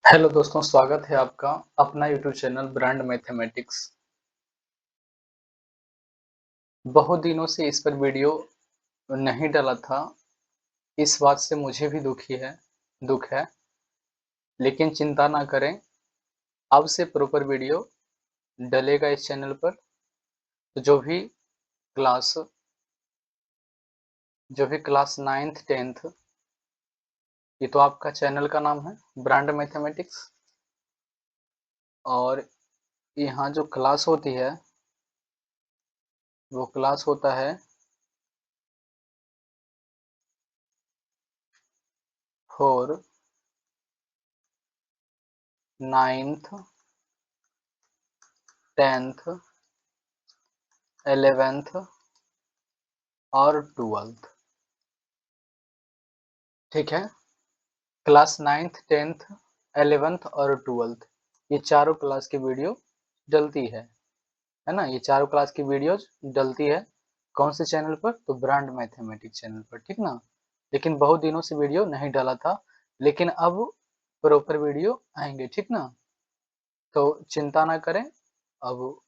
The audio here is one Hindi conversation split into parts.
हेलो दोस्तों, स्वागत है आपका अपना यूट्यूब चैनल ब्रांड मैथमेटिक्स। बहुत दिनों से इस पर वीडियो नहीं डला था। इस बात से मुझे भी दुख है, लेकिन चिंता ना करें, अब से प्रॉपर वीडियो डलेगा इस चैनल पर। तो क्लास जो भी क्लास 9th 10th, ये तो आपका चैनल का नाम है ब्रांड मैथमेटिक्स। और यहाँ जो क्लास होती है वो क्लास होता है फॉर 9th 10th 11th और 12th। ठीक है, क्लास 9th 10th 11th और 12th, ये चारों क्लास की वीडियो डलती है ना। ये चारों क्लास की वीडियोज डलती है कौन से चैनल पर? तो ब्रांड मैथमेटिक्स चैनल पर, ठीक ना। लेकिन बहुत दिनों से वीडियो नहीं डाला था, लेकिन अब प्रॉपर वीडियो आएंगे, ठीक ना। तो चिंता ना करें। अब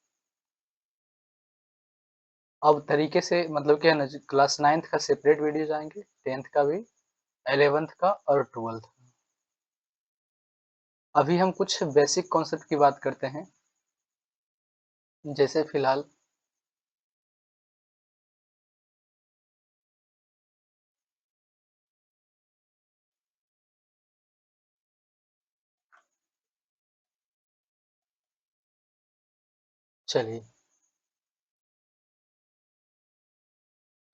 अब तरीके से मतलब क्या है ना, क्लास 9th का सेपरेट वीडियो आएंगे, 10th का भी, 11th का और 12th। अभी हम कुछ बेसिक कॉन्सेप्ट की बात करते हैं। जैसे फिलहाल चलिए,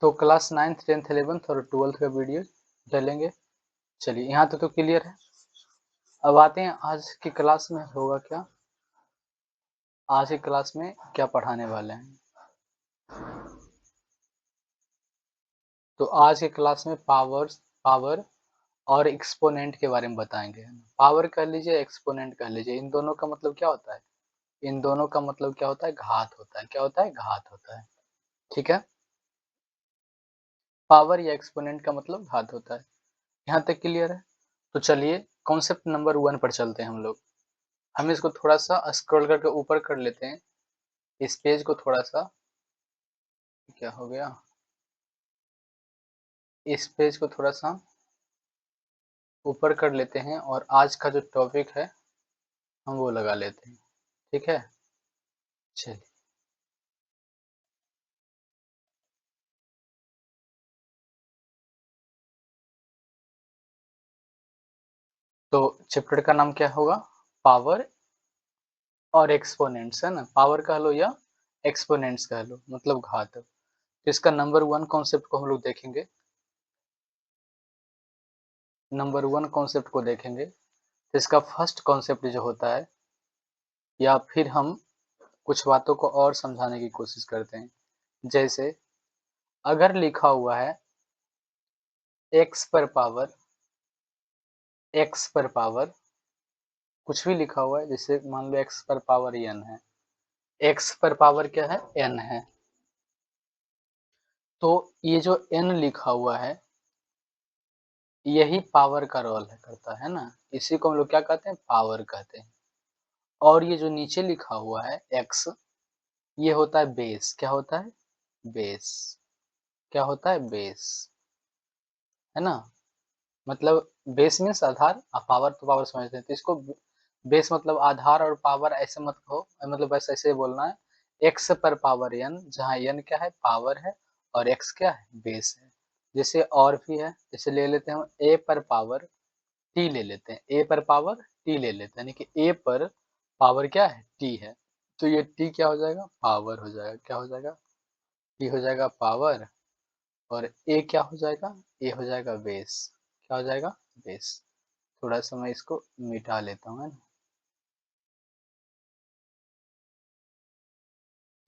तो क्लास 9th 10th 11th और 12th का वीडियो डालेंगे। चलिए, यहाँ तो क्लियर है। अब आते हैं आज की क्लास में होगा क्या। आज की क्लास में क्या पढ़ाने वाले हैं? तो आज की क्लास में पावर और एक्सपोनेंट के बारे में बताएंगे। पावर कह लीजिए, एक्सपोनेंट कह लीजिए, इन दोनों का मतलब क्या होता है? इन दोनों का मतलब क्या होता है? घात होता है। क्या होता है? घात होता है। ठीक है, पावर या एक्सपोनेंट का मतलब घात होता है। यहाँ तक क्लियर है। तो चलिए, कॉन्सेप्ट नंबर 1 पर चलते हैं हम लोग। हम इसको थोड़ा सा स्क्रॉल करके ऊपर कर लेते हैं, इस पेज को थोड़ा सा। क्या हो गया? इस पेज को थोड़ा सा ऊपर कर लेते हैं और आज का जो टॉपिक है हम वो लगा लेते हैं। ठीक है, चलिए। तो चैप्टर का नाम क्या होगा? पावर और एक्सपोनेंट्स, है ना। पावर कह लो या एक्सपोनेंट्स कह लो, मतलब घात। तो इसका नंबर 1 कॉन्सेप्ट को हम लोग देखेंगे। नंबर 1 कॉन्सेप्ट को देखेंगे तो इसका फर्स्ट कॉन्सेप्ट जो होता है, या फिर हम कुछ बातों को और समझाने की कोशिश करते हैं। जैसे अगर लिखा हुआ है x पर पावर, x पर पावर कुछ भी लिखा हुआ है, जैसे मान लो x पर पावर n है, x पर पावर क्या है? n है। तो ये जो n लिखा हुआ है, यही पावर का रोल है, करता है ना। इसी को हम लोग क्या कहते हैं? पावर कहते हैं। और ये जो नीचे लिखा हुआ है x, ये होता है बेस। क्या होता है? बेस। क्या होता है? बेस, है ना। मतलब बेस मीन्स आधार, और पावर तो पावर समझते हैं, तो इसको बेस मतलब आधार, और पावर ऐसे मत कहो, मतलब बस ऐसे बोलना है। एक्स पर पावर एन, जहाँ एन क्या है? पावर है, और एक्स क्या है? बेस है। जैसे और भी है, जैसे ले लेते हैं हम ए पर पावर टी, ले लेते हैं ए पर पावर टी ले लेते हैं, यानी कि ए पर पावर क्या है? टी है। तो ये टी क्या हो जाएगा? पावर हो जाएगा। क्या हो जाएगा? टी हो जाएगा पावर, और ए क्या हो जाएगा? ए हो जाएगा बेस। क्या हो जाएगा? बेस। थोड़ा सा मैं इसको मिटा लेता हूँ, है ना।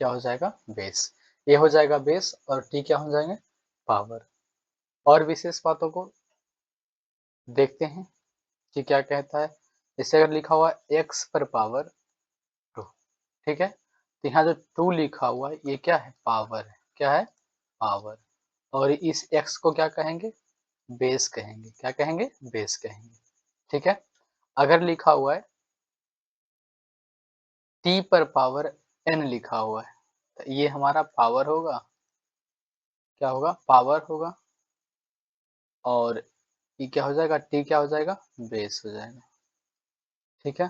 क्या हो जाएगा? बेस। ए हो जाएगा बेस, और टी क्या हो जाएंगे? पावर। और विशेष बातों को देखते हैं कि क्या कहता है। जैसे अगर लिखा हुआ है एक्स पर पावर 2, ठीक है, तो यहाँ जो 2 लिखा हुआ है ये क्या है? पावर है। क्या है? पावर। और इस एक्स को क्या कहेंगे? बेस कहेंगे। क्या कहेंगे? बेस कहेंगे। ठीक है। अगर लिखा हुआ है t पर पावर n लिखा हुआ है, तो ये हमारा पावर होगा, क्या होगा? पावर होगा। और ये क्या हो जाएगा? t क्या हो जाएगा? बेस हो जाएगा। ठीक है,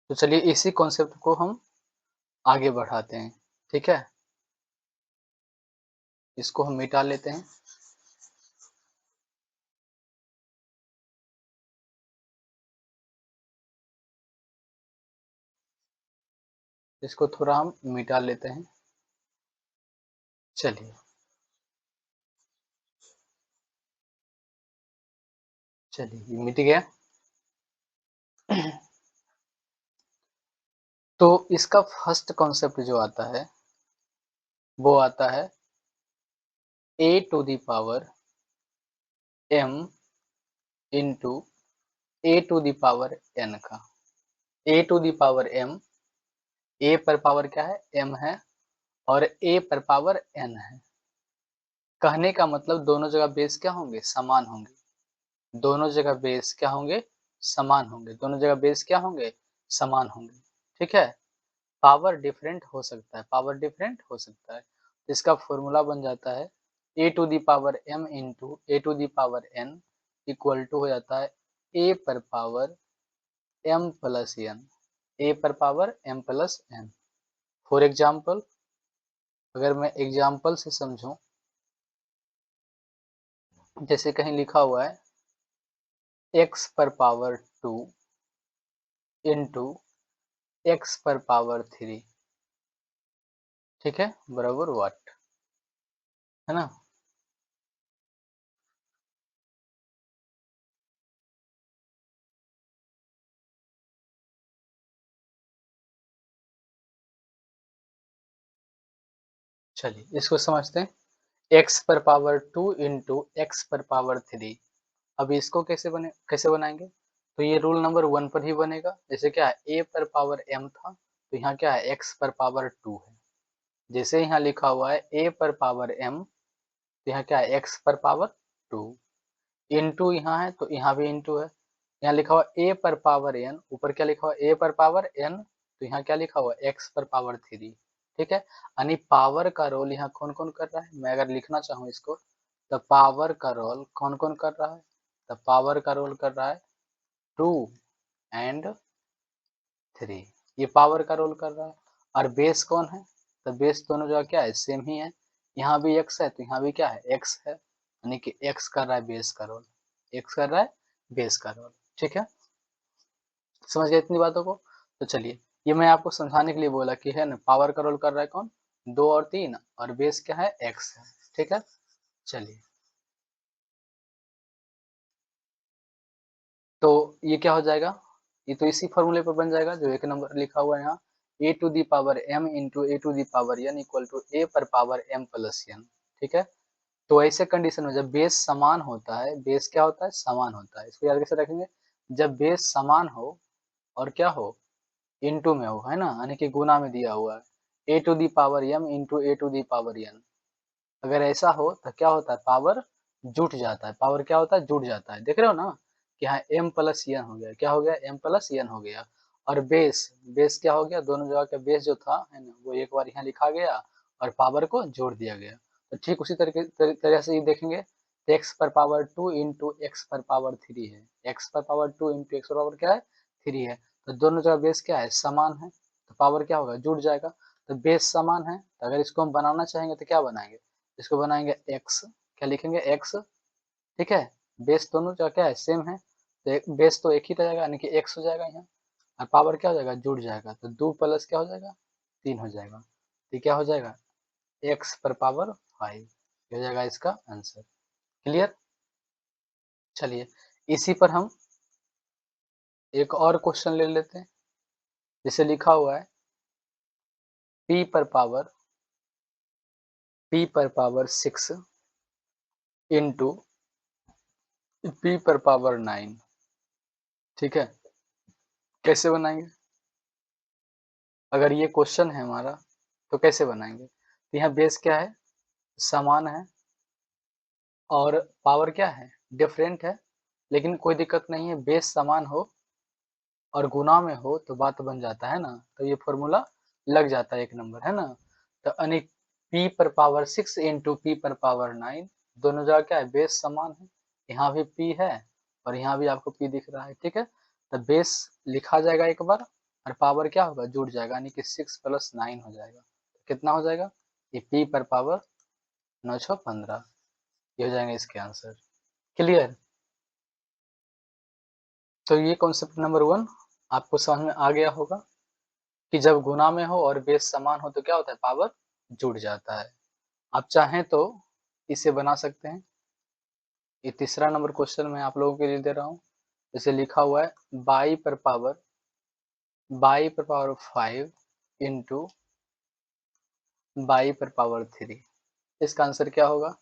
तो चलिए इसी कॉन्सेप्ट को हम आगे बढ़ाते हैं। ठीक है, इसको हम मिटा लेते हैं। इसको थोड़ा हम मिटा लेते हैं। चलिए, चलिए ये मिट गया। तो इसका फर्स्ट कॉन्सेप्ट जो आता है वो आता है a to the power m into a to the power n का। a to the power m, a पर पावर क्या है? m है, और a पर पावर n है। कहने का मतलब दोनों जगह बेस क्या होंगे? समान होंगे। दोनों जगह बेस क्या होंगे? समान होंगे। दोनों जगह बेस क्या होंगे? समान होंगे। ठीक है, पावर डिफरेंट हो सकता है, पावर डिफरेंट हो सकता है। इसका फॉर्मूला बन जाता है a to the power m into a to the power n equal to हो जाता है a पर power m plus n, a पर power m plus n। For example, अगर मैं एग्जाम्पल से समझूं, जैसे कहीं लिखा हुआ है x पर पावर 2 इंटू x पर पावर 3, ठीक है, बराबर व्हाट, है ना? चलिए इसको समझते हैं। x पर पावर 2 इंटू x पर पावर 3। अब इसको कैसे बनाएंगे? तो ये रूल नंबर 1 पर ही बनेगा। जैसे क्या है, a पर पावर m था, तो यहाँ क्या है? x पर पावर 2 है। जैसे यहाँ लिखा हुआ है a पर पावर m, तो यहाँ क्या है? x पर पावर 2। इंटू यहाँ है तो यहाँ भी इंटू है। यहाँ लिखा हुआ a पर पावर n, ऊपर क्या लिखा हुआ है? a पर पावर n, तो यहाँ क्या लिखा हुआ है? x पर पावर 3। ठीक है, यानी पावर का रोल यहाँ कौन कौन कर रहा है? मैं अगर लिखना चाहूँ इसको, तो पावर का रोल कौन कौन कर रहा है? तो पावर का रोल कर रहा है 2 एंड 3, ये पावर का रोल कर रहा है। और बेस कौन है? तो बेस दोनों जगह क्या है? सेम ही है। यहाँ भी x है तो यहाँ भी क्या है? x है, यानी कि x कर रहा है बेस का रोल, x कर रहा है बेस का रोल। ठीक है, समझ गए इतनी बातों को? तो चलिए, ये मैं आपको समझाने के लिए बोला कि है ना, पावर का रोल कर रहा है कौन? 2 और 3, और बेस क्या है? x है। ठीक है, चलिए, तो ये क्या हो जाएगा? ये तो इसी फॉर्मूले पर बन जाएगा जो एक नंबर लिखा हुआ है यहाँ, a to the power m into a to the power n equal to a पर पावर m प्लस n। ठीक है, तो ऐसे कंडीशन में जब बेस समान होता है, बेस क्या होता है? समान होता है। इसको याद कैसे रखेंगे? जब बेस समान हो और क्या हो? इनटू में हो, है ना, यानी कि गुना में दिया हुआ है a to the power m into a to the power n। अगर ऐसा हो तो क्या होता है? पावर जुट जाता है। पावर क्या होता है? जुट जाता है। देख रहे हो ना कि यहाँ m प्लस n हो गया। क्या हो गया? m प्लस n हो गया। और बेस, बेस क्या हो गया? दोनों जगह का बेस जो था, है ना, वो एक बार यहाँ लिखा गया और पावर को जोड़ दिया गया। तो ठीक उसी तरह से ये देखेंगे, x पर पावर 2 इंटू एक्स पर पावर 3 है। x पर पावर 2 इंटू एक्स पर पावर क्या है? 3 है। तो दोनों जगह बेस क्या है? समान है, तो पावर क्या होगा? जुड़ जाएगा। तो बेस समान है, तो अगर इसको हम बनाना चाहेंगे तो क्या बनाएंगे? इसको बनाएंगे x, क्या लिखेंगे? x। ठीक है, बेस दोनों जगह क्या है? सेम है, तो बेस तो एक ही रहेगा, यानी कि x हो जाएगा यहाँ। और पावर क्या हो जाएगा? जुड़ जाएगा, तो 2 प्लस क्या हो जाएगा? 3 हो जाएगा। तो क्या हो जाएगा? x पर पावर 5 हो जाएगा इसका आंसर। क्लियर? चलिए, इसी पर हम एक और क्वेश्चन ले लेते हैं। जैसे लिखा हुआ है p पर पावर 6 इंटू p पर पावर 9। ठीक है, कैसे बनाएंगे? अगर ये क्वेश्चन है हमारा तो कैसे बनाएंगे? तो यहाँ बेस क्या है? समान है, और पावर क्या है? डिफरेंट है। लेकिन कोई दिक्कत नहीं है, बेस समान हो और गुना में हो तो बात बन जाता है ना, तो ये फॉर्मूला लग जाता है 1 नंबर, है ना। तो यानी p पर पावर 6 इंटू पी पर पावर 9, दोनों जगह क्या है, बेस समान है। यहाँ भी p है और यहाँ भी आपको p दिख रहा है, ठीक है। तो बेस लिखा जाएगा एक बार और पावर क्या होगा, जुड़ जाएगा, यानी कि 6 + 9 हो जाएगा। कितना हो जाएगा, ये p पर पावर 915, ये हो जाएंगे इसके आंसर। क्लियर। तो ये कॉन्सेप्ट नंबर 1 आपको समझ में आ गया होगा कि जब गुना में हो और बेस समान हो तो क्या होता है, पावर जुड़ जाता है। आप चाहें तो इसे बना सकते हैं। ये तीसरा नंबर क्वेश्चन मैं आप लोगों के लिए दे रहा हूँ। जैसे लिखा हुआ है बाई पर पावर 5 इंटू बाई पर पावर 3, इसका आंसर क्या होगा,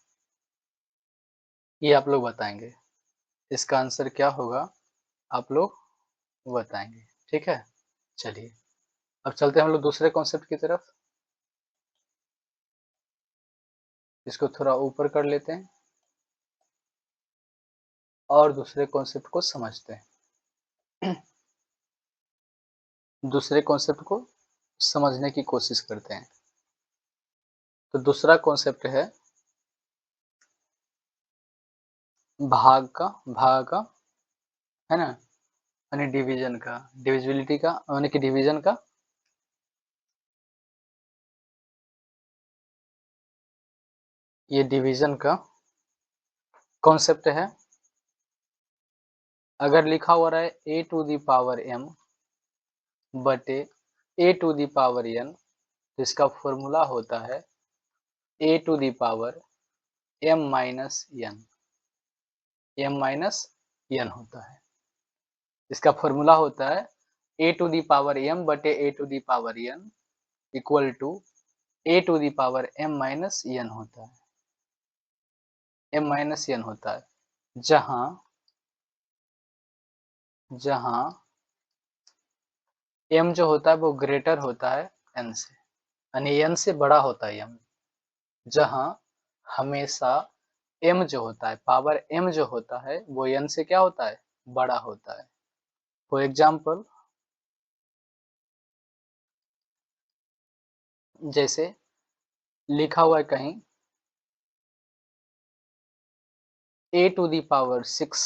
ये आप लोग बताएंगे। इसका आंसर क्या होगा, आप लोग बताएंगे, ठीक है। चलिए अब चलते हैं हम लोग दूसरे कॉन्सेप्ट की तरफ। इसको थोड़ा ऊपर कर लेते हैं और दूसरे कॉन्सेप्ट को समझते हैं। दूसरे कॉन्सेप्ट को समझने की कोशिश करते हैं। तो दूसरा कॉन्सेप्ट है भाग का, है ना, यानी डिवीजन का, डिविजिबिलिटी का, यानी कि डिवीजन का। ये डिवीजन का कॉन्सेप्ट है। अगर लिखा हुआ रहा है a to the power m बटे a to the power n, तो इसका फॉर्मूला होता है a to the power m minus n होता है। इसका फॉर्मूला होता है a to the power m बटे a to the power n equal to a to the power m minus n होता है, जहां जहां m जो होता है वो ग्रेटर होता है n से, यानी n से बड़ा होता है m। जहां हमेशा m जो होता है, पावर m जो होता है वो n से क्या होता है, बड़ा होता है। फॉर एग्जाम्पल, जैसे लिखा हुआ है कहीं a टू दी पावर 6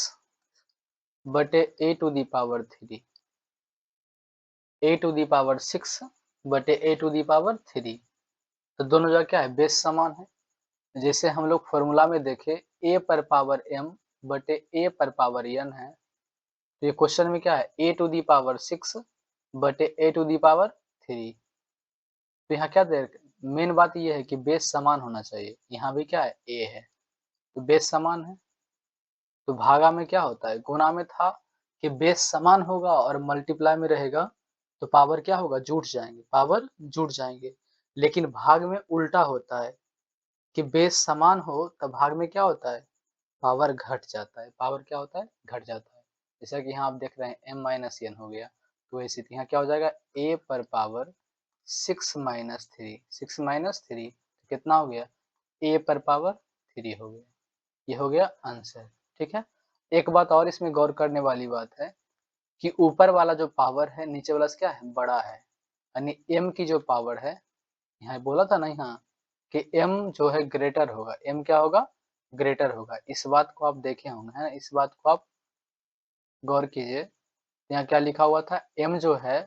बटे a to the power 3, a to the power 6 बटे a टू दी पावर 3, तो दोनों जगह क्या है, बेस समान है। जैसे हम लोग फॉर्मूला में देखें a पर पावर m बटे a पर पावर n है, तो ये क्वेश्चन में क्या है, a टू दी पावर 6 बटे a टू दी पावर 3। तो यहाँ क्या दे, मेन बात ये है कि बेस समान होना चाहिए। यहाँ भी क्या है, a है, तो बेस समान है। तो भागा में क्या होता है, गुणा में था कि बेस समान होगा और मल्टीप्लाई में रहेगा तो पावर क्या होगा, जुड़ जाएंगे, पावर जुड़ जाएंगे। लेकिन भाग में उल्टा होता है कि बेस समान हो तब भाग में क्या होता है, पावर घट जाता है, पावर क्या होता है, घट जाता है। जैसा कि यहाँ आप देख रहे हैं m माइनस n हो गया, तो ऐसे यहाँ क्या हो जाएगा, a पर पावर 6 - 3 कितना हो गया, a पर पावर 3 हो गया। ये हो गया आंसर, ठीक है। एक बात और इसमें गौर करने वाली बात है कि ऊपर वाला जो पावर है नीचे वाला से क्या है, बड़ा है, यानी m की जो पावर है, यहाँ बोला था ना यहाँ कि m जो है ग्रेटर होगा, m क्या होगा, ग्रेटर होगा। इस बात को आप देखे होंगे, है ना, इस बात को आप गौर कीजिए। यहाँ क्या लिखा हुआ था, m जो है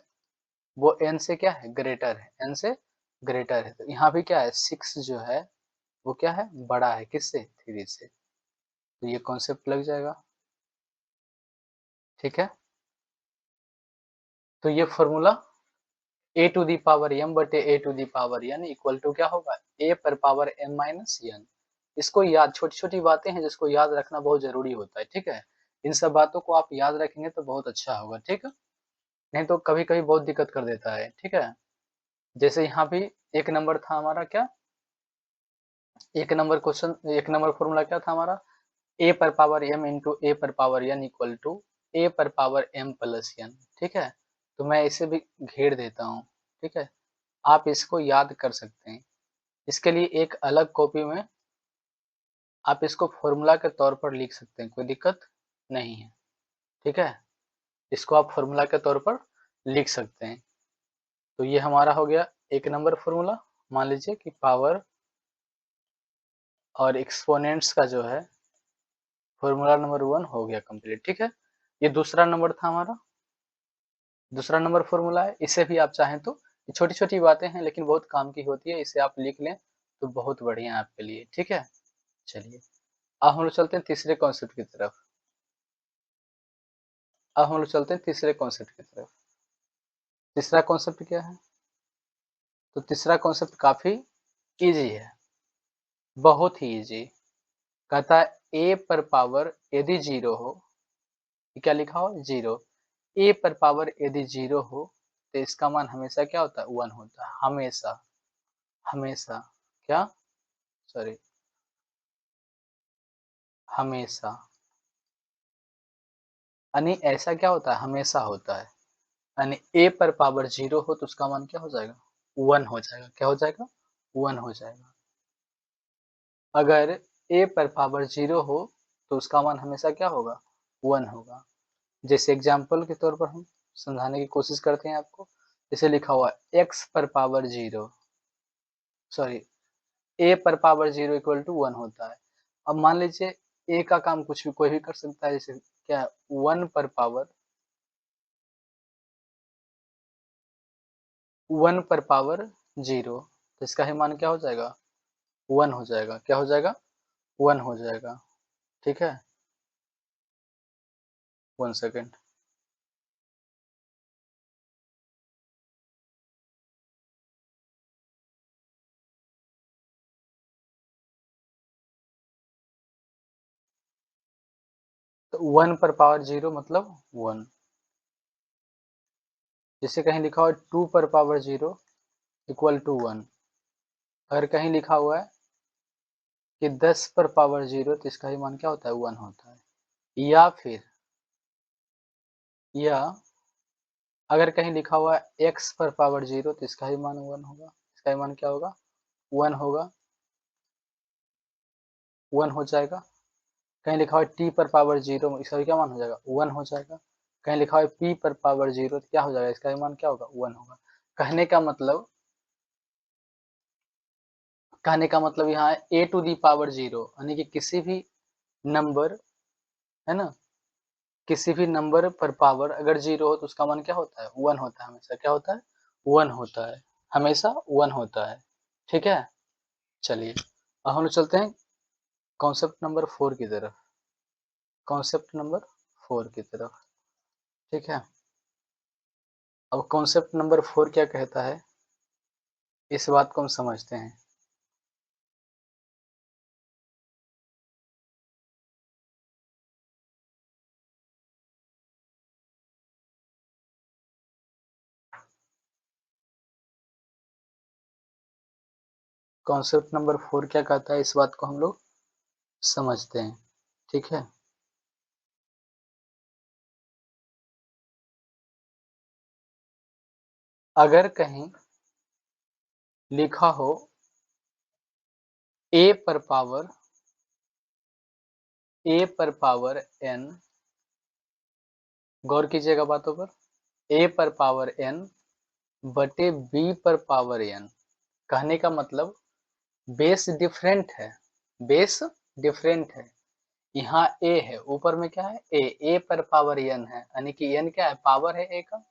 वो n से क्या है, ग्रेटर है, n से ग्रेटर है। तो यहाँ भी क्या है, 6 जो है वो क्या है, बड़ा है, किससे, 3 से। तो ये कॉन्सेप्ट लग जाएगा, ठीक है। तो ये formula a to the power m बटे a to the power n equal to क्या होगा, a पर पावर m माइनस n। इसको याद, छोटी छोटी बातें हैं जिसको याद रखना बहुत जरूरी होता है, ठीक है। इन सब बातों को आप याद रखेंगे तो बहुत अच्छा होगा, ठीक है। नहीं तो कभी कभी बहुत दिक्कत कर देता है, ठीक है। जैसे यहाँ भी एक नंबर था हमारा क्या, एक नंबर क्वेश्चन, एक नंबर फॉर्मूला क्या था हमारा, a पर पावर m इंटू a पर power n equal to a पर पावर m प्लस n, ठीक है। तो मैं इसे भी घेर देता हूँ, ठीक है। आप इसको याद कर सकते हैं। इसके लिए एक अलग कॉपी में आप इसको फॉर्मूला के तौर पर लिख सकते हैं, कोई दिक्कत नहीं है, ठीक है। इसको आप फॉर्मूला के तौर पर लिख सकते हैं। तो ये हमारा हो गया 1 नंबर फॉर्मूला। मान लीजिए कि पावर और एक्सपोनेंट्स का जो है फॉर्मूला नंबर 1 हो गया कंप्लीट, ठीक है। ये दूसरा नंबर था हमारा, दूसरा नंबर फॉर्मूला है। इसे भी आप चाहें तो, छोटी-छोटी बातें हैं लेकिन बहुत काम की होती है, इसे आप लिख लें तो बहुत बढ़िया है आपके लिए, ठीक है। चलिए, अब हम लोग चलते हैं तीसरे कॉन्सेप्ट की तरफ। अब हम लोग चलते हैं तीसरे कॉन्सेप्ट की तरफ। तीसरा कॉन्सेप्ट क्या है? तो तीसरा कॉन्सेप्ट काफी इजी है, बहुत ही इजी। कहता है ए पर पावर यदि जीरो हो, क्या लिखा हो? जीरो। ए पर पावर यदि जीरो हो तो इसका मान हमेशा क्या होता है? 1 होता है, हमेशा। हमेशा क्या? सॉरी, हमेशा। यानी ऐसा क्या होता है? हमेशा होता है। यानी ए पर पावर जीरो हो तो उसका मान क्या हो जाएगा? 1 हो जाएगा। क्या हो जाएगा? 1 हो जाएगा। अगर ए पर पावर जीरो हो तो उसका मान हमेशा क्या होगा? 1 होगा। जैसे एग्जाम्पल के तौर पर हम समझाने की कोशिश करते हैं आपको। जैसे लिखा हुआ है एक्स पर पावर जीरो, सॉरी, ए पर पावर जीरो इक्वल टू 1 होता है। अब मान लीजिए ए का काम कुछ भी कोई भी कर सकता है, जैसे क्या है? 1 पर पावर जीरो, तो इसका ही मान क्या हो जाएगा? 1 हो जाएगा। क्या हो जाएगा? 1 हो जाएगा, ठीक है। 1 सेकेंड। तो 1 पर पावर जीरो मतलब 1। जैसे कहीं लिखा हुआ है 2 पर पावर जीरो इक्वल टू 1। अगर कहीं लिखा हुआ है कि 10 पर पावर जीरो तो इसका ही मान क्या होता है? 1 होता है। या अगर कहीं लिखा हुआ है x पर पावर जीरो तो इसका ही मान 1 होगा। इसका ही मान क्या होगा? 1 होगा। 1 हो जाएगा। कहीं लिखा हुआ है t पर पावर जीरो, इसका भी क्या मान हो जाएगा? 1 हो जाएगा। कहीं लिखा हुआ है p पर पावर जीरो तो क्या हो जाएगा? इसका भी मान क्या होगा? 1 होगा। कहने का मतलब कहने का मतलब यहाँ है a to the power zero, यानी कि किसी भी नंबर, है ना, किसी भी नंबर पर पावर अगर जीरो हो तो उसका मान क्या होता है? 1 होता है। हमेशा क्या होता है? 1 होता है। हमेशा 1 होता है, ठीक है। चलिए, अब हम लोग चलते हैं कॉन्सेप्ट नंबर 4 की तरफ। कॉन्सेप्ट नंबर 4 की तरफ, ठीक है। अब कॉन्सेप्ट नंबर 4 क्या कहता है, इस बात को हम समझते हैं। कॉन्सेप्ट नंबर 4 क्या कहता है, इस बात को हम लोग समझते हैं, ठीक है। अगर कहीं लिखा हो ए पर पावर n, गौर कीजिएगा बातों पर, ए पर पावर n बटे बी पर पावर n। कहने का मतलब बेस डिफरेंट है, बेस डिफरेंट है। यहाँ ए है, ऊपर में क्या है? ए पर पावर n है, यानी कि n क्या है? पावर है ए का,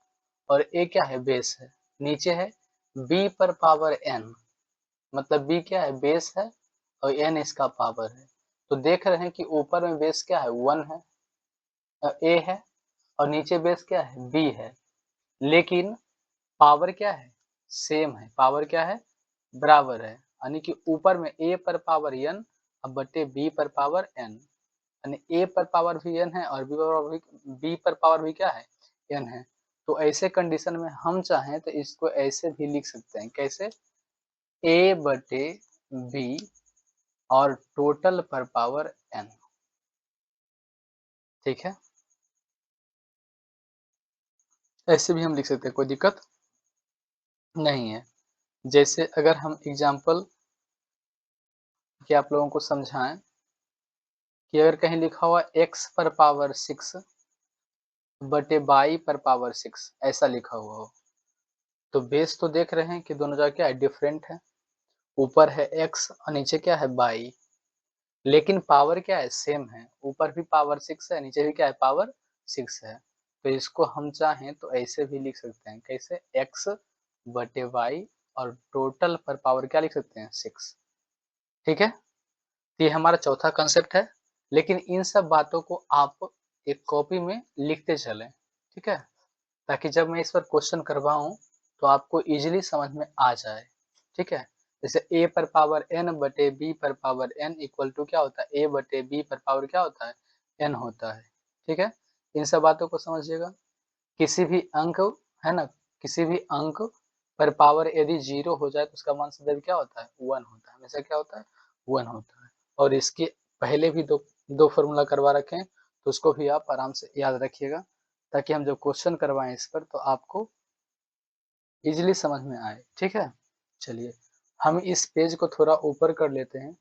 और ए क्या है? बेस है। नीचे है b पर पावर n, मतलब b क्या है? बेस है, और n इसका पावर है। तो देख रहे हैं कि ऊपर में बेस क्या है? 1 है, ए है, और नीचे बेस क्या है? b है। लेकिन पावर क्या है? सेम है। पावर क्या है? बराबर है। यानी कि ऊपर में a पर पावर n अब बटे b पर पावर n, यानी a पर पावर भी n है और b पर पावर भी क्या है? n है। तो ऐसे कंडीशन में हम चाहें तो इसको ऐसे भी लिख सकते हैं। कैसे? a बटे b और टोटल पर पावर n, ठीक है। ऐसे भी हम लिख सकते हैं, कोई दिक्कत नहीं है। जैसे अगर हम एग्जाम्पल कि आप लोगों को समझाएं कि अगर कहीं लिखा हुआ x पर पावर 6 बटे बाई पर पावर 6 ऐसा लिखा हुआ हो, तो बेस तो देख रहे हैं कि दोनों जगह क्या है, डिफरेंट है। ऊपर है x और नीचे क्या है बाई, लेकिन पावर क्या है, सेम है। ऊपर भी पावर 6 है, नीचे भी क्या है, पावर 6 है। तो इसको हम चाहें तो ऐसे भी लिख सकते हैं, कैसे, x बटे वाई और टोटल पर पावर क्या लिख सकते हैं, 6। ठीक है, तो ये हमारा चौथा कंसेप्ट है। लेकिन इन सब बातों को आप एक कॉपी में लिखते चलें, ठीक है, ताकि जब मैं इस पर क्वेश्चन करवाऊं तो आपको इजीली समझ में आ जाए। ठीक है, जैसे a पर पावर n बटे b पर पावर n इक्वल टू क्या होता है, a बटे b पर पावर क्या होता है, n होता है। ठीक है, इन सब बातों को समझिएगा। किसी भी अंक, है ना, किसी भी अंक पर पावर यदि 0 हो जाए तो उसका मान सदैव क्या होता है, 1 होता है, हमेशा क्या होता है, 1 होता है। और इसके पहले भी दो फॉर्मूला करवा रखे हैं, तो उसको भी आप आराम से याद रखिएगा, ताकि हम जब क्वेश्चन करवाएं इस पर तो आपको इजीली समझ में आए। ठीक है, चलिए हम इस पेज को थोड़ा ऊपर कर लेते हैं,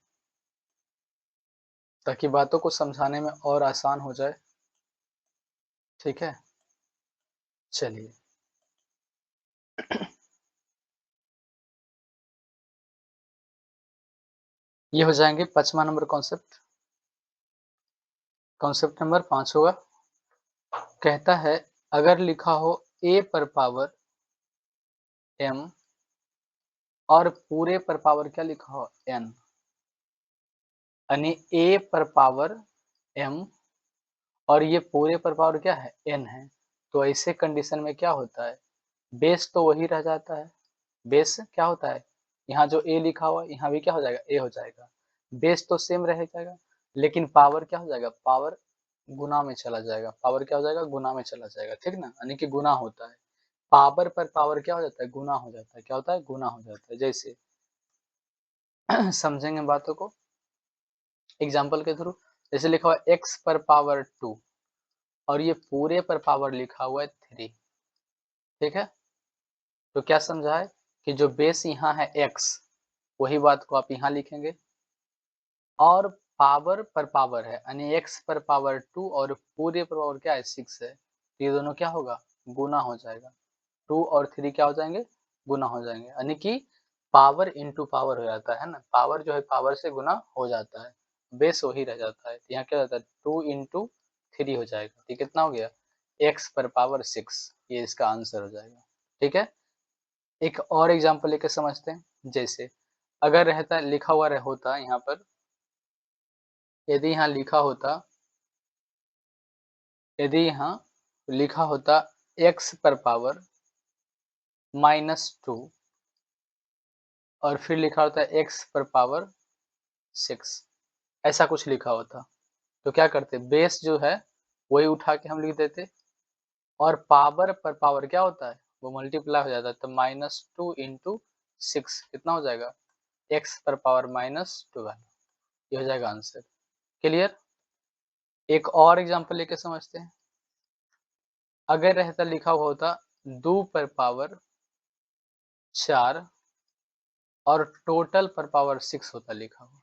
ताकि बातों को समझाने में और आसान हो जाए। ठीक है, चलिए ये हो जाएंगे 5वां नंबर कॉन्सेप्ट। कॉन्सेप्ट नंबर 5 होगा, कहता है अगर लिखा हो a पर पावर m और पूरे पर पावर क्या लिखा हो, n, यानी a पर पावर m और ये पूरे पर पावर क्या है, n है, तो ऐसे कंडीशन में क्या होता है, बेस तो वही रह जाता है। बेस क्या होता है, यहाँ जो a लिखा हुआ है यहाँ भी क्या हो जाएगा, a हो जाएगा। बेस तो सेम रह जाएगा, लेकिन पावर क्या हो जाएगा, पावर गुना में चला जाएगा। पावर क्या हो जाएगा, गुना में चला जाएगा। ठीक ना, यानी कि गुना होता है। पावर पर पावर क्या हो जाता है, गुना हो जाता है। क्या होता है, गुना हो जाता है। जैसे समझेंगे बातों को एग्जाम्पल के थ्रू। जैसे लिखा हुआ है x पर पावर 2 और ये पूरे पर पावर लिखा हुआ है 3। ठीक है, तो क्या समझा है कि जो बेस यहाँ है x, वही बात को आप यहाँ लिखेंगे, और पावर पर पावर है, यानी x पर पावर 2 और पूरे पर पावर क्या है, 6 है, तो ये दोनों क्या होगा, गुना हो जाएगा। 2 और 3 क्या हो जाएंगे, गुना हो जाएंगे, यानी कि पावर इंटू पावर हो जाता है ना, पावर जो है पावर से गुना हो जाता है, बेस वही रह जाता है। यहाँ क्या होता है, 2 इंटू 3 हो जाएगा। ठीक, कितना हो गया, x पर पावर 6, ये इसका आंसर हो जाएगा। ठीक है, एक और एग्जांपल लेके समझते हैं। जैसे अगर रहता लिखा हुआ होता यहाँ पर, यदि यहाँ लिखा होता, यदि यहाँ लिखा होता x पर पावर -2 और फिर लिखा होता है x पर पावर 6, ऐसा कुछ लिखा होता, तो क्या करते, बेस जो है वही उठा के हम लिख देते, और पावर पर पावर क्या होता है, वो मल्टीप्लाई हो जाता है, तो -2 इंटू 6 कितना हो जाएगा, x पर पावर -12, ये हो जाएगा आंसर। क्लियर, एक और एग्जांपल लेके समझते हैं। अगर रहता लिखा हुआ होता 2 पर पावर 4 और टोटल पर पावर 6 होता लिखा हुआ,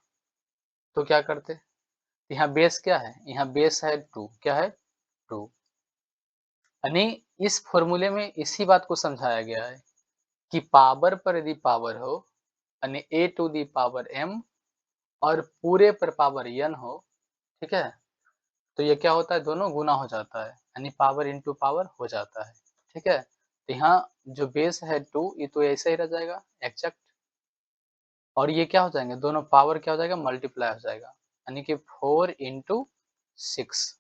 तो क्या करते, यहाँ बेस क्या है, यहाँ बेस है 2, क्या है, 2, यानी इस फॉर्मूले में इसी बात को समझाया गया है कि पावर पर यदि पावर हो, यानी a to the power m और पूरे पर पावर n हो, ठीक है, तो ये क्या होता है, दोनों गुना हो जाता है, यानी पावर इंटू पावर हो जाता है। ठीक है, तो यहाँ जो बेस है 2, ये तो ऐसे ही रह जाएगा एक्जेक्ट, और ये क्या हो जाएंगे, दोनों पावर क्या हो जाएगा, मल्टीप्लाई हो जाएगा, यानी कि 4 इंटू 6,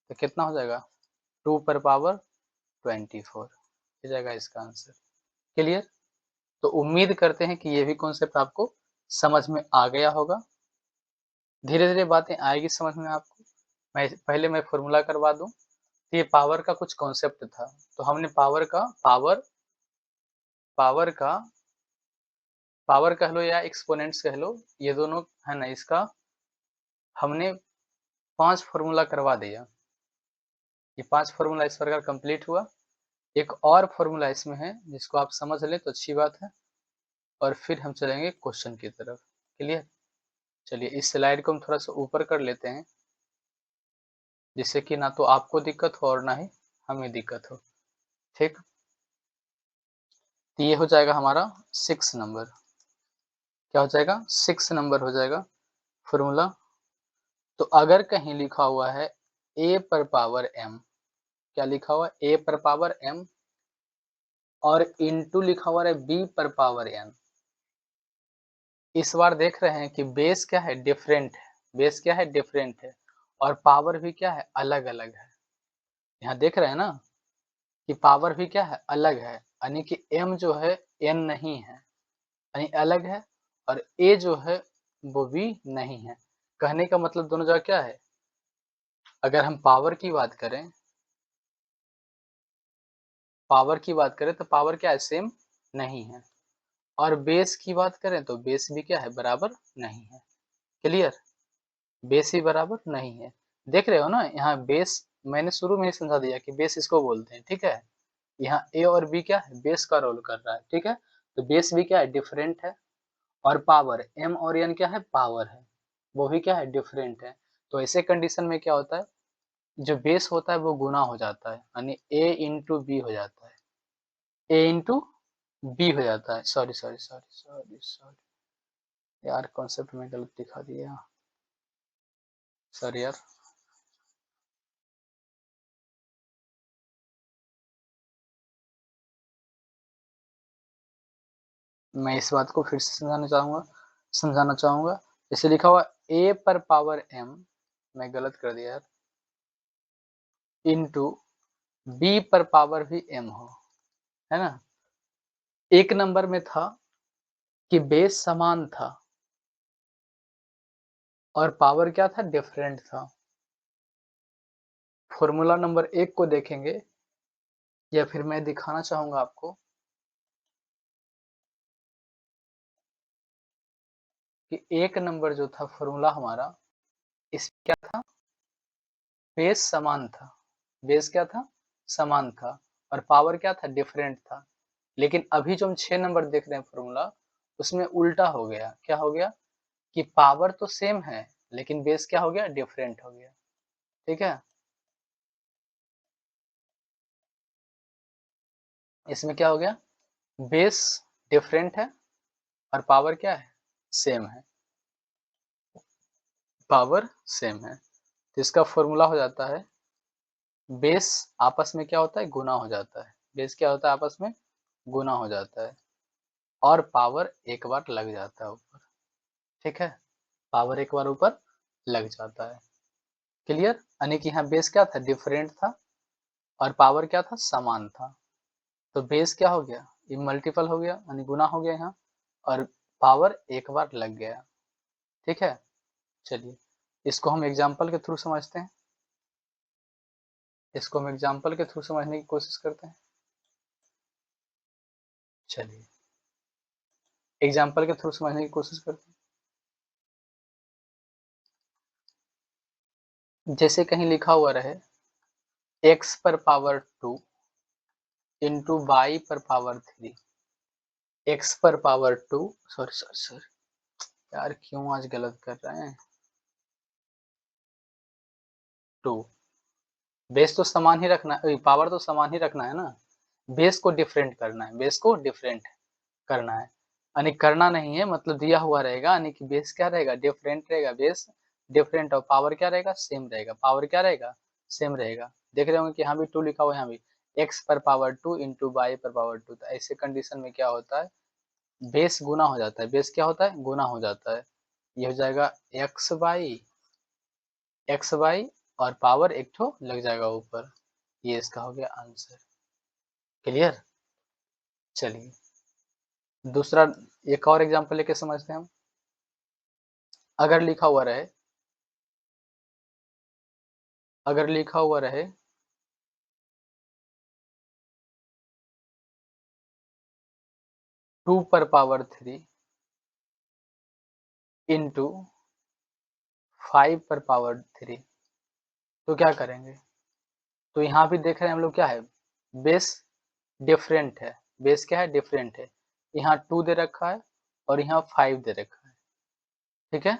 तो कितना हो जाएगा, 2 पर पावर 24 हो जाएगा इसका आंसर। क्लियर, तो उम्मीद करते हैं कि ये भी कॉन्सेप्ट आपको समझ में आ गया होगा। धीरे धीरे बातें आएगी समझ में आपको। मैं पहले मैं फॉर्मूला करवा दूं, तो ये पावर का कुछ कॉन्सेप्ट था, तो हमने पावर का पावर कह लो या एक्सपोनेंट्स कह लो, ये दोनों है ना, इसका हमने 5 फॉर्मूला करवा दिया। ये 5 फॉर्मूला इस प्रकार कंप्लीट हुआ। एक और फॉर्मूला इसमें है जिसको आप समझ लें तो अच्छी बात है, और फिर हम चलेंगे क्वेश्चन की तरफ। क्लियर, चलिए इस स्लाइड को हम थोड़ा सा ऊपर कर लेते हैं, जिससे कि ना तो आपको दिक्कत हो और ना ही हमें दिक्कत हो। ठीक, तो ये हो जाएगा हमारा 6 नंबर। क्या हो जाएगा? 6 नंबर हो जाएगा फॉर्मूला। तो अगर कहीं लिखा हुआ है a पर पावर m, क्या लिखा हुआ है? a पर पावर m और इनटू लिखा हुआ है b पर पावर n। इस बार देख रहे हैं कि बेस क्या है? डिफरेंट है। बेस क्या है? डिफरेंट है और पावर भी क्या है? अलग-अलग है। यहाँ देख रहे हैं ना कि पावर भी क्या है? अलग है, यानी कि m जो है n नहीं है, यानी अलग है, और a जो है वो भी नहीं है। कहने का मतलब दोनों जगह क्या है? अगर हम पावर की बात करें, तो पावर क्या है? सेम नहीं है। और बेस की बात करें तो बेस भी क्या है? बराबर नहीं है। क्लियर? बेस ही बराबर नहीं है। देख रहे हो ना, यहाँ बेस मैंने शुरू में ही समझा दिया कि बेस इसको बोलते हैं। ठीक है, यहाँ ए और बी क्या है? बेस का रोल कर रहा है। ठीक है, तो बेस भी क्या है? डिफरेंट है। और पावर एम और एन क्या है? पावर है, वो भी क्या है? डिफरेंट है। तो ऐसे कंडीशन में क्या होता है? जो बेस होता है वो गुना हो जाता है, यानी ए इंटू बी हो जाता है। ए इंटू बी हो जाता है। Sorry sorry sorry sorry sorry यार, कॉन्सेप्ट में गलत दिखा दिया। सॉरी यार। मैं इस बात को फिर से समझाना चाहूंगा। जैसे लिखा हुआ ए पर पावर एम, मैं गलत कर दिया यार, इंटू बी पर पावर भी एम हो, है ना। एक नंबर में था कि बेस समान था और पावर क्या था? डिफरेंट था। फॉर्मूला नंबर 1 को देखेंगे, या फिर मैं दिखाना चाहूंगा आपको कि एक नंबर जो था फॉर्मूला हमारा, इस क्या था? बेस समान था। बेस क्या था? समान था और पावर क्या था? डिफरेंट था। लेकिन अभी जो हम 6 नंबर देख रहे हैं फॉर्मूला, उसमें उल्टा हो गया। क्या हो गया? कि पावर तो सेम है लेकिन बेस क्या हो गया? डिफरेंट हो गया। ठीक है, इसमें क्या हो गया? बेस डिफरेंट है और पावर क्या है? सेम है। पावर सेम है, तो इसका फॉर्मूला हो जाता है, बेस आपस में क्या होता है? गुना हो जाता है। बेस क्या होता है? आपस में गुना हो जाता है और पावर एक बार लग जाता है ऊपर। ठीक है, पावर एक बार ऊपर लग जाता है। क्लियर? यानी कि यहाँ बेस क्या था? डिफरेंट था और पावर क्या था? समान था। तो बेस क्या हो गया? ये मल्टीपल हो गया, यानी गुना हो गया यहाँ, और पावर एक बार लग गया। ठीक है, चलिए इसको हम एग्जाम्पल के थ्रू समझते हैं। इसको हम एग्जाम्पल के थ्रू समझने की कोशिश करते हैं। चलिए एग्जाम्पल के थ्रू समझने की कोशिश करते हैं। जैसे कहीं लिखा हुआ रहे x पर पावर 2 इंटू वाई पर पावर 3। x पर पावर 2, सॉरी सॉरी सॉरी यार, क्यों आज गलत कर रहे हैं? 2, बेस तो समान ही रखना है, पावर तो समान ही रखना है ना। बेस को डिफरेंट करना है, बेस को डिफरेंट करना है, यानी करना नहीं है, मतलब दिया हुआ रहेगा, यानी कि बेस क्या रहेगा? डिफरेंट रहेगा। बेस डिफरेंट और पावर क्या रहेगा? सेम रहेगा। पावर क्या रहेगा? सेम रहेगा। देख रहे होंगे कि यहाँ भी 2 लिखा हुआ है, यहाँ भी x पर पावर 2 इंटू वाई पर पावर 2। तो ऐसे कंडीशन में क्या होता है? बेस गुना हो जाता है। बेस क्या होता है? गुना हो जाता है। ये हो जाएगा एक्स वाई और पावर एक ठो लग जाएगा ऊपर। ये इसका हो गया आंसर। क्लियर? चलिए दूसरा एक और एग्जांपल लेके समझते हैं हम। अगर लिखा हुआ रहे, अगर लिखा हुआ रहे 2 पर पावर 3 इंटू 5 पर पावर 3, तो क्या करेंगे? तो यहाँ भी देख रहे हैं हम लोग क्या है? बेस डिफरेंट है। बेस क्या है? डिफरेंट है। यहाँ 2 दे रखा है और यहाँ 5 दे रखा है। ठीक है,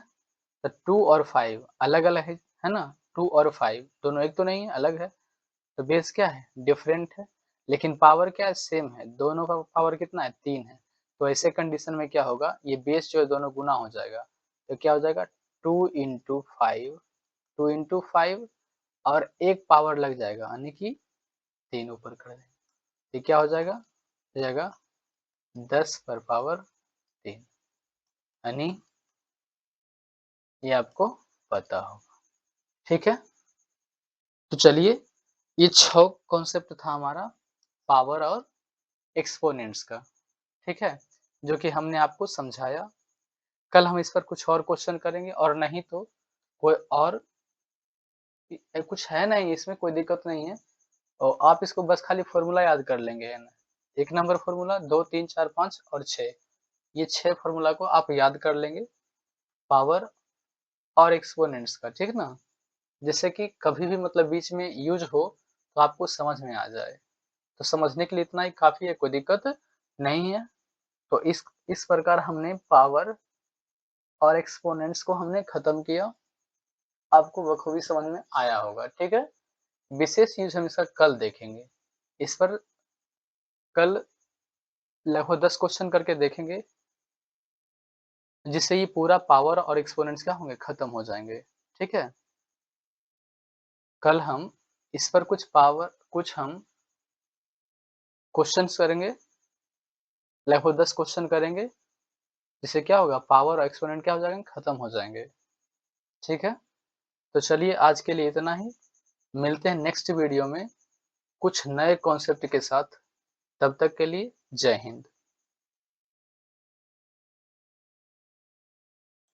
तो 2 और 5 अलग अलग है ना। 2 और 5 दोनों एक तो नहीं है, अलग है। तो बेस क्या है? डिफरेंट है, लेकिन पावर क्या है? सेम है। दोनों का पावर कितना है? 3 है। तो ऐसे कंडीशन में क्या होगा? ये बेस जो है दोनों गुना हो जाएगा। तो क्या हो जाएगा? 2 into 5, 2 into 5 और एक पावर लग जाएगा यानी कि 3 ऊपर कर दें। ये क्या हो जाएगा? हो जाएगा 10 पर पावर 3 यानी ये आपको पता होगा। ठीक है? तो चलिए, ये 6 कॉन्सेप्ट था हमारा पावर और एक्सपोनेंट्स का। ठीक है? जो कि हमने आपको समझाया। कल हम इस पर कुछ और क्वेश्चन करेंगे और नहीं तो कोई और कुछ है नहीं, इसमें कोई दिक्कत नहीं है और आप इसको बस खाली फ़ॉर्मूला याद कर लेंगे, है ना? 1 नंबर फ़ॉर्मूला, 2, 3, 4, 5 और 6, ये 6 फ़ॉर्मूला को आप याद कर लेंगे पावर और एक्सपोनेंट्स का, ठीक ना? जिससे कि कभी भी मतलब बीच में यूज़ हो तो आपको समझ में आ जाए। तो समझने के लिए इतना ही काफ़ी है, कोई दिक्कत नहीं है। तो इस प्रकार हमने पावर और एक्सपोनेंट्स को हमने खत्म किया। आपको बखूबी समझ में आया होगा, ठीक है? विशेष यूज़ हम इसका कल देखेंगे। इस पर कल लगभग 10 क्वेश्चन करके देखेंगे, जिससे ये पूरा पावर और एक्सपोनेंट्स क्या होंगे? खत्म हो जाएँगे, ठीक है? कल हम इस पर कुछ हम क्वेश्चन्स करेंगे, लगभग 10 क्वेश्चन करेंगे, जिससे क्या होगा? पावर और एक्सपोनेंट क्या हो जाएँगे? खत्म हो जाएँगे, ठीक है? तो चलिए आज के लिए इतना ही। मिलते हैं नेक्स्ट वीडियो में कुछ नए कॉन्सेप्ट के साथ। तब तक के लिए जय हिंद।